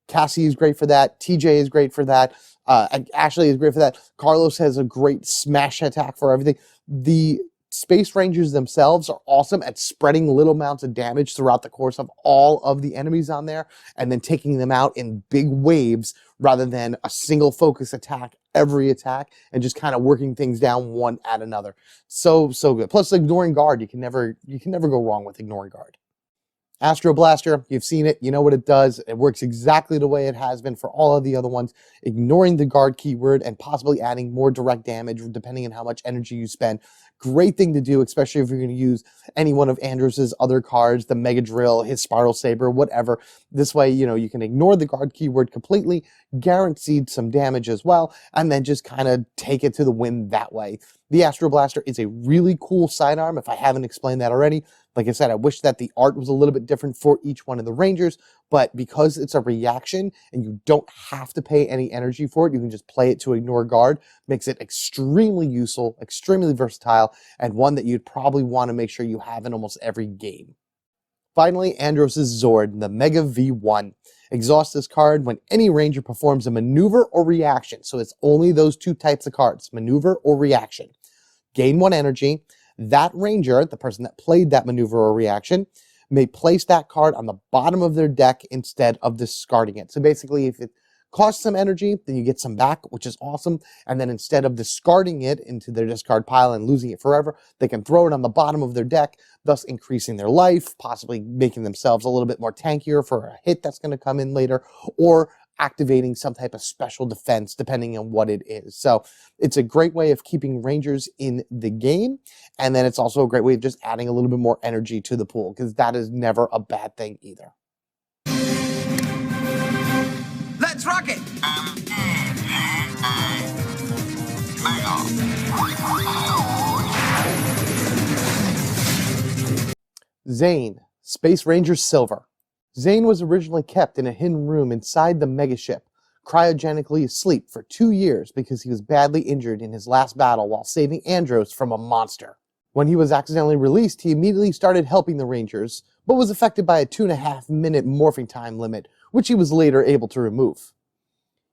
Cassie is great for that, TJ is great for that, Ashley is great for that, Carlos has a great smash attack for everything. The Space Rangers themselves are awesome at spreading little amounts of damage throughout the course of all of the enemies on there, and then taking them out in big waves rather than a single focus attack every attack, and just kind of working things down one at another. So good. Plus, ignoring guard, you can never go wrong with ignoring guard. Astro Blaster, you've seen it, you know what it does. It works exactly the way it has been for all of the other ones, ignoring the guard keyword and possibly adding more direct damage depending on how much energy you spend. Great thing to do, especially if you're going to use any one of Andros's other cards, the Mega Drill, his Spiral Saber, whatever. This way, you can ignore the guard keyword completely, guaranteed some damage as well, and then just kind of take it to the win that way. The Astro Blaster is a really cool sidearm, if I haven't explained that already. Like I said, I wish that the art was a little bit different for each one of the Rangers, but because it's a reaction and you don't have to pay any energy for it, you can just play it to ignore guard, makes it extremely useful, extremely versatile, and one that you'd probably want to make sure you have in almost every game. Finally, Andros's Zord, the Mega V1. Exhaust this card when any Ranger performs a maneuver or reaction, so it's only those 2 types of cards, maneuver or reaction. Gain 1 energy. That Ranger, the person that played that maneuver or reaction, may place that card on the bottom of their deck instead of discarding it. So basically, if it costs some energy, then you get some back, which is awesome. And then instead of discarding it into their discard pile and losing it forever, they can throw it on the bottom of their deck, thus increasing their life, possibly making themselves a little bit more tankier for a hit that's going to come in later, or activating some type of special defense depending on what it is. So it's a great way of keeping Rangers in the game, and then it's also a great way of just adding a little bit more energy to the pool, because that is never a bad thing either. Let's rock it! Zhane, Space Ranger Silver. Zhane was originally kept in a hidden room inside the megaship, cryogenically asleep for 2 years because he was badly injured in his last battle while saving Andros from a monster. When he was accidentally released, he immediately started helping the Rangers, but was affected by a 2.5-minute morphing time limit, which he was later able to remove.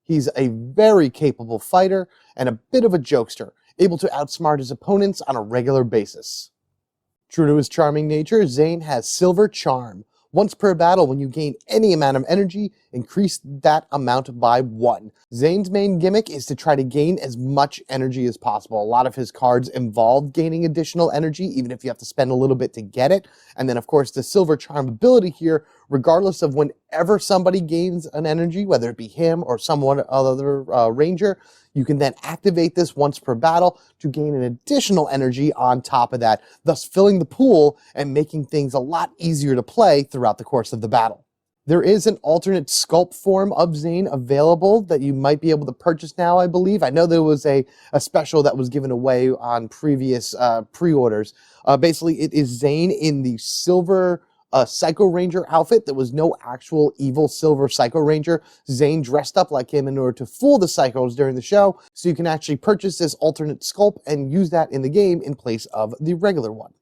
He's a very capable fighter and a bit of a jokester, able to outsmart his opponents on a regular basis. True to his charming nature, Zhane has Silver Charm. Once per battle, when you gain any amount of energy, increase that amount by 1. Zhane's main gimmick is to try to gain as much energy as possible. A lot of his cards involve gaining additional energy, even if you have to spend a little bit to get it. And then, of course, the Silver Charm ability here, regardless of whenever somebody gains an energy, whether it be him or someone other ranger, you can then activate this once per battle to gain an additional energy on top of that, thus filling the pool and making things a lot easier to play throughout the course of the battle. There is an alternate sculpt form of Zhane available that you might be able to purchase now, I believe. I know there was a special that was given away on previous pre-orders. Basically, it is Zhane in the silver Psycho Ranger outfit. There was no actual evil silver Psycho Ranger. Zhane dressed up like him in order to fool the Psychos during the show, so you can actually purchase this alternate sculpt and use that in the game in place of the regular one.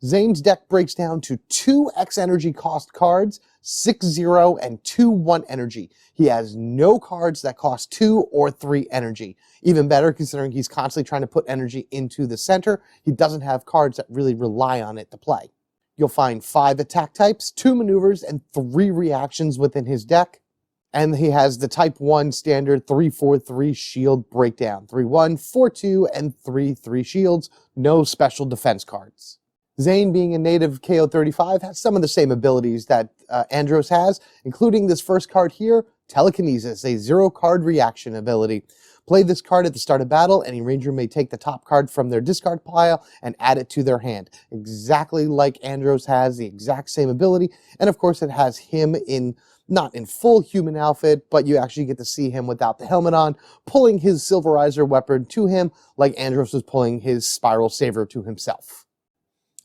Zhane's deck breaks down to 2 X energy cost cards, 6-0 and 2-1 energy. He has no cards that cost 2 or 3 energy. Even better, considering he's constantly trying to put energy into the center, he doesn't have cards that really rely on it to play. You'll find 5 attack types, 2 maneuvers, and 3 reactions within his deck. And he has the Type 1 standard 3-4-3 shield breakdown. 3-1, 4-2, and 3-3 shields. No special defense cards. Zhane, being a native KO35, has some of the same abilities that Andros has, including this first card here, Telekinesis, a 0-card reaction ability. Play this card at the start of battle. Any ranger may take the top card from their discard pile and add it to their hand. Exactly like Andros has, the exact same ability. And of course, it has him not in full human outfit, but you actually get to see him without the helmet on, pulling his Silverizer weapon to him like Andros was pulling his Spiral Saber to himself.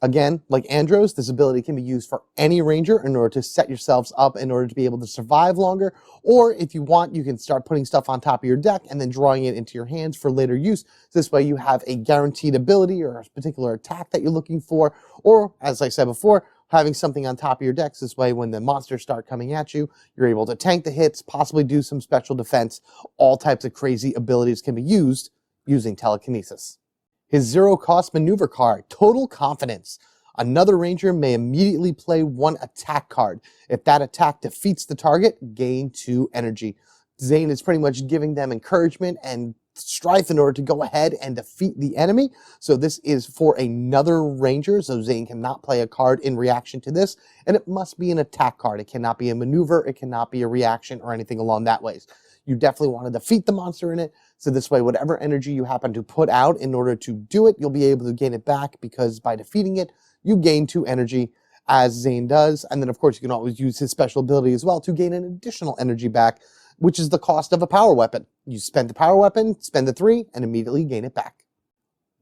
Again, like Andros, this ability can be used for any ranger in order to set yourselves up in order to be able to survive longer. Or if you want, you can start putting stuff on top of your deck and then drawing it into your hands for later use. This way you have a guaranteed ability or a particular attack that you're looking for. Or, as I said before, having something on top of your decks. This way when the monsters start coming at you, you're able to tank the hits, possibly do some special defense. All types of crazy abilities can be used using telekinesis. His 0-cost maneuver card, Total Confidence. Another ranger may immediately play 1 attack card. If that attack defeats the target, gain 2 energy. Zhane is pretty much giving them encouragement and strife in order to go ahead and defeat the enemy. So this is for another ranger, so Zhane cannot play a card in reaction to this, and it must be an attack card. It cannot be a maneuver, it cannot be a reaction or anything along that ways. You definitely want to defeat the monster in it, so this way whatever energy you happen to put out in order to do it, you'll be able to gain it back, because by defeating it, you gain 2 energy, as Zhane does, and then of course you can always use his special ability as well to gain an additional energy back, which is the cost of a power weapon. You spend the power weapon, spend the 3, and immediately gain it back.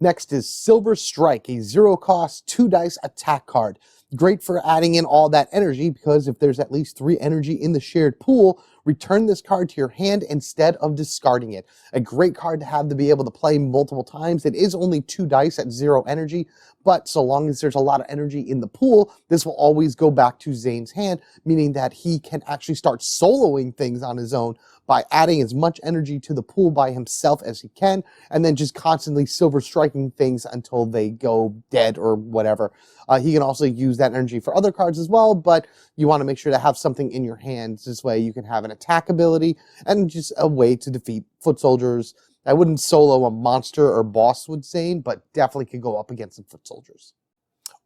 Next is Silver Strike, a 0-cost 2-dice attack card. Great for adding in all that energy, because if there's at least 3 energy in the shared pool, return this card to your hand instead of discarding it. A great card to have to be able to play multiple times. It is only 2 dice at 0 energy, but so long as there's a lot of energy in the pool, this will always go back to Zhane's hand, meaning that he can actually start soloing things on his own by adding as much energy to the pool by himself as he can, and then just constantly silver striking things until they go dead or whatever. He can also use that energy for other cards as well, but you want to make sure to have something in your hands. This way you can have an attack ability and just a way to defeat foot soldiers. I wouldn't solo a monster or boss with Zhane, but definitely could go up against some foot soldiers.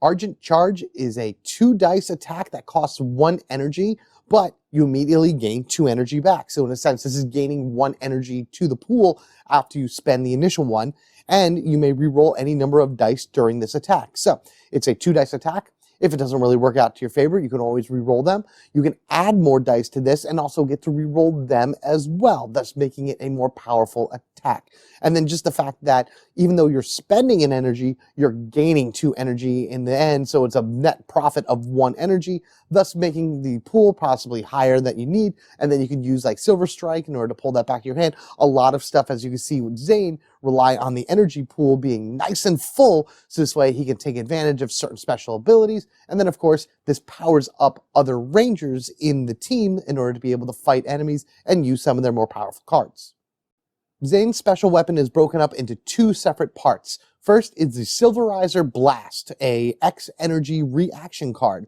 Argent Charge is a 2-dice attack that costs 1 energy, but you immediately gain 2 energy back. So in a sense, this is gaining 1 energy to the pool after you spend the initial one, and you may reroll any number of dice during this attack. So it's a 2-dice attack. If it doesn't really work out to your favor, you can always re-roll them. You can add more dice to this and also get to re-roll them as well, thus making it a more powerful attack. And then just the fact that even though you're spending an energy, you're gaining 2 energy in the end, so it's a net profit of 1 energy, thus making the pool possibly higher than you need. And then you can use like Silver Strike in order to pull that back to your hand. A lot of stuff, as you can see with Zhane, rely on the energy pool being nice and full, so this way he can take advantage of certain special abilities. And then of course, this powers up other Rangers in the team in order to be able to fight enemies and use some of their more powerful cards. Zhane's special weapon is broken up into 2 separate parts. First is the Silverizer Blast, a X energy reaction card.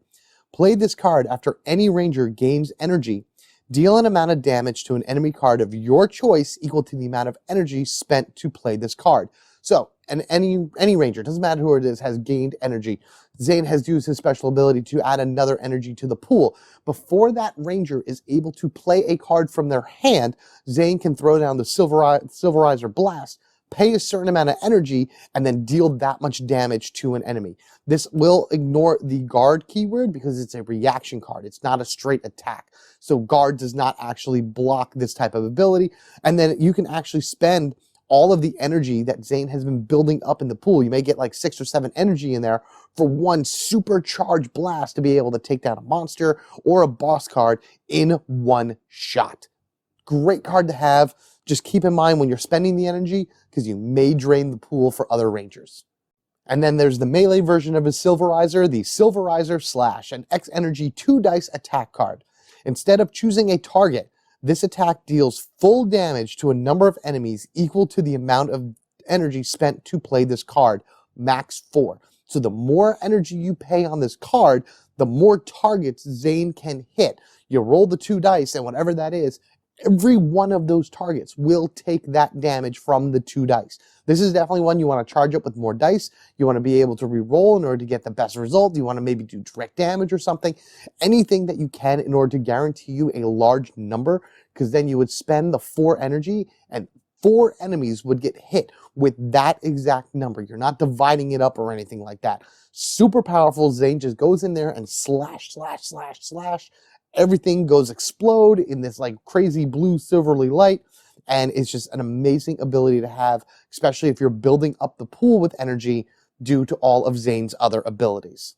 Play this card after any Ranger gains energy. Deal an amount of damage to an enemy card of your choice equal to the amount of energy spent to play this card. So, any Ranger, doesn't matter who it is, has gained energy. Zhane has used his special ability to add another energy to the pool. Before that Ranger is able to play a card from their hand, Zhane can throw down the Silverizer Blast, pay a certain amount of energy, and then deal that much damage to an enemy. This will ignore the guard keyword because it's a reaction card. It's not a straight attack. So guard does not actually block this type of ability. And then you can actually spend all of the energy that Zhane has been building up in the pool. You may get like 6 or 7 energy in there for one supercharged blast to be able to take down a monster or a boss card in one shot. Great card to have. Just keep in mind when you're spending the energy, because you may drain the pool for other Rangers. And then there's the melee version of his Silverizer, the Silverizer Slash, an X energy 2 dice attack card. Instead of choosing a target, this attack deals full damage to a number of enemies equal to the amount of energy spent to play this card, max 4. So the more energy you pay on this card, the more targets Zhane can hit. You roll the 2 dice, and whatever that is, every one of those targets will take that damage from the 2 dice. This is definitely one you want to charge up with more dice. You want to be able to re-roll in order to get the best result. You want to maybe do direct damage or something. Anything that you can in order to guarantee you a large number, because then you would spend the 4 energy and 4 enemies would get hit with that exact number. You're not dividing it up or anything like that. Super powerful. Zhane just goes in there and slash, slash, slash, slash. Everything goes explode in this like crazy blue silverly light, and it's just an amazing ability to have, especially if you're building up the pool with energy due to all of Zhane's other abilities.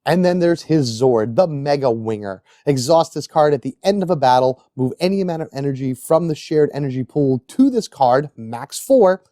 And then there's his Zord, the Mega Winger. Exhaust this card at the end of a battle, move any amount of energy from the shared energy pool to this card, max 4.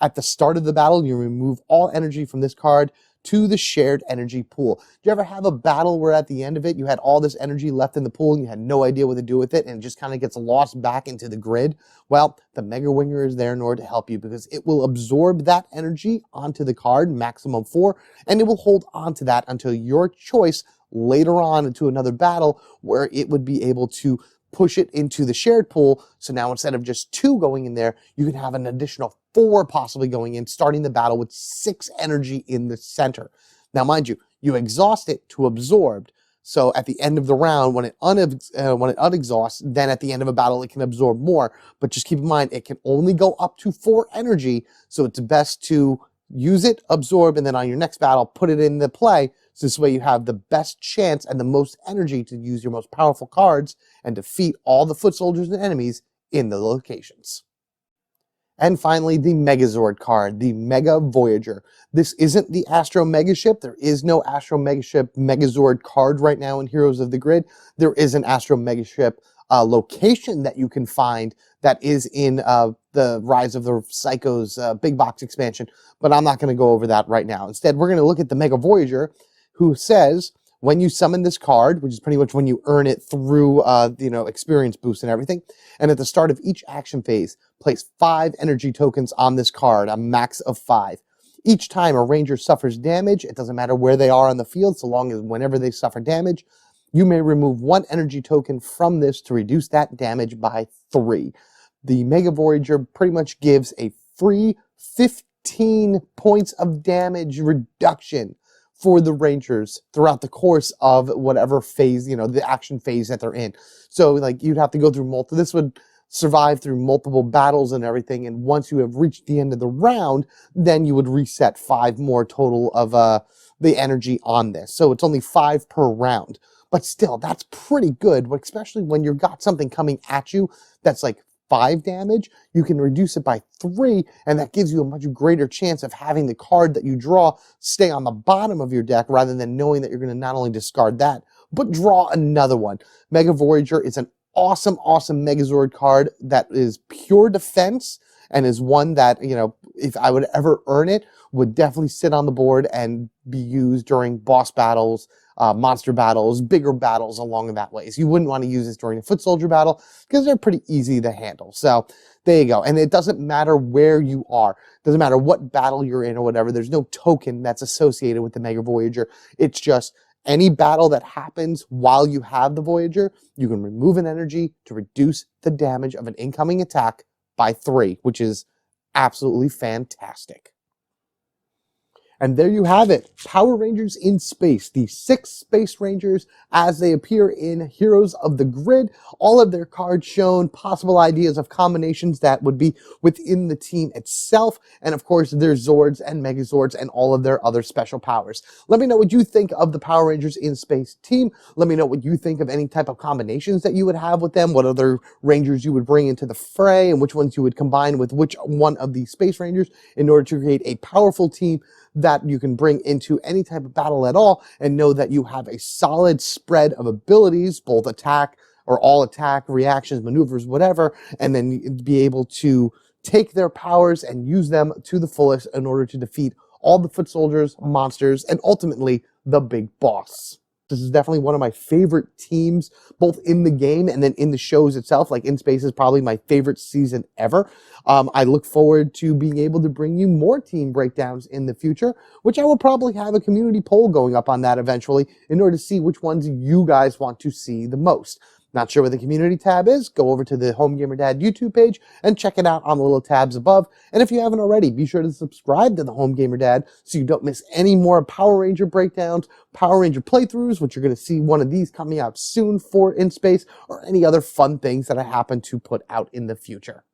At the start of the battle, you remove all energy from this card to the shared energy pool. Do you ever have a battle where at the end of it, you had all this energy left in the pool and you had no idea what to do with it and it just kind of gets lost back into the grid? Well, the Mega Winger is there in order to help you because it will absorb that energy onto the card, maximum 4, and it will hold on to that until your choice later on into another battle where it would be able to push it into the shared pool. So now instead of just 2 going in there, you can have an additional 4 possibly going in, starting the battle with 6 energy in the center. Now, mind you, you exhaust it to absorbed. So at the end of the round, when it unexhausts, then at the end of a battle, it can absorb more. But just keep in mind, it can only go up to 4 energy. So it's best to use it, absorb, and then on your next battle, put it into play. So this way you have the best chance and the most energy to use your most powerful cards and defeat all the foot soldiers and enemies in the locations. And finally, the Megazord card, the Mega Voyager. This isn't the Astro Megaship. There is no Astro Megaship Megazord card right now in Heroes of the Grid. There is an Astro Megaship location that you can find that is in the Rise of the Psychos big box expansion, but I'm not going to go over that right now. Instead, we're going to look at the Mega Voyager, who says when you summon this card, which is pretty much when you earn it through experience boost and everything, and at the start of each action phase, place 5 energy tokens on this card, a max of 5. Each time a Ranger suffers damage, it doesn't matter where they are on the field, so long as whenever they suffer damage, you may remove 1 energy token from this to reduce that damage by 3. The Mega Voyager pretty much gives a free 15 points of damage reduction for the Rangers throughout the course of whatever phase, the action phase that they're in. So like you'd have to go through this would survive through multiple battles and everything. And once you have reached the end of the round, then you would reset 5 more total of the energy on this. So it's only 5 per round. But still, that's pretty good, especially when you've got something coming at you that's like 5 damage. You can reduce it by 3, and that gives you a much greater chance of having the card that you draw stay on the bottom of your deck rather than knowing that you're going to not only discard that, but draw another one. Mega Voyager is an awesome Megazord card that is pure defense and is one that, you know, if I would ever earn it, would definitely sit on the board and be used during boss battles, monster battles, bigger battles along that way. So you wouldn't want to use this during a foot soldier battle because they're pretty easy to handle. So there you go. And it doesn't matter where you are. It doesn't matter what battle you're in or whatever. There's no token that's associated with the Mega Voyager. It's just any battle that happens while you have the Voyager, you can remove an energy to reduce the damage of an incoming attack by 3, which is absolutely fantastic. And there you have it, Power Rangers in Space, the 6 Space Rangers as they appear in Heroes of the Grid, all of their cards shown, possible ideas of combinations that would be within the team itself, and of course their Zords and Megazords and all of their other special powers. Let me know what you think of the Power Rangers in Space team. Let me know what you think of any type of combinations that you would have with them, what other Rangers you would bring into the fray, and which ones you would combine with which one of the Space Rangers in order to create a powerful team that you can bring into any type of battle at all and know that you have a solid spread of abilities, both attack or all attack, reactions, maneuvers, whatever, and then be able to take their powers and use them to the fullest in order to defeat all the foot soldiers, monsters, and ultimately the big boss. This is definitely one of my favorite teams, both in the game and then in the shows itself. Like In Space is probably my favorite season ever. I look forward to being able to bring you more team breakdowns in the future, which I will probably have a community poll going up on that eventually in order to see which ones you guys want to see the most. Not sure what the community tab is? Go over to the Home Gamer Dad YouTube page and check it out on the little tabs above. And if you haven't already, be sure to subscribe to the Home Gamer Dad so you don't miss any more Power Ranger breakdowns, Power Ranger playthroughs, which you're going to see one of these coming out soon for In Space, or any other fun things that I happen to put out in the future.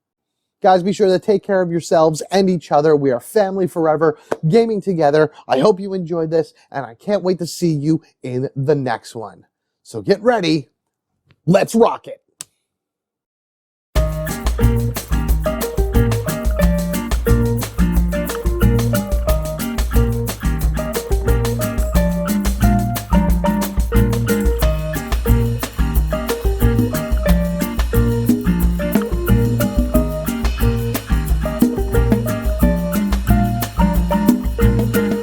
Guys, be sure to take care of yourselves and each other. We are family forever, gaming together. I hope you enjoyed this, and I can't wait to see you in the next one. So get ready. Let's rock it.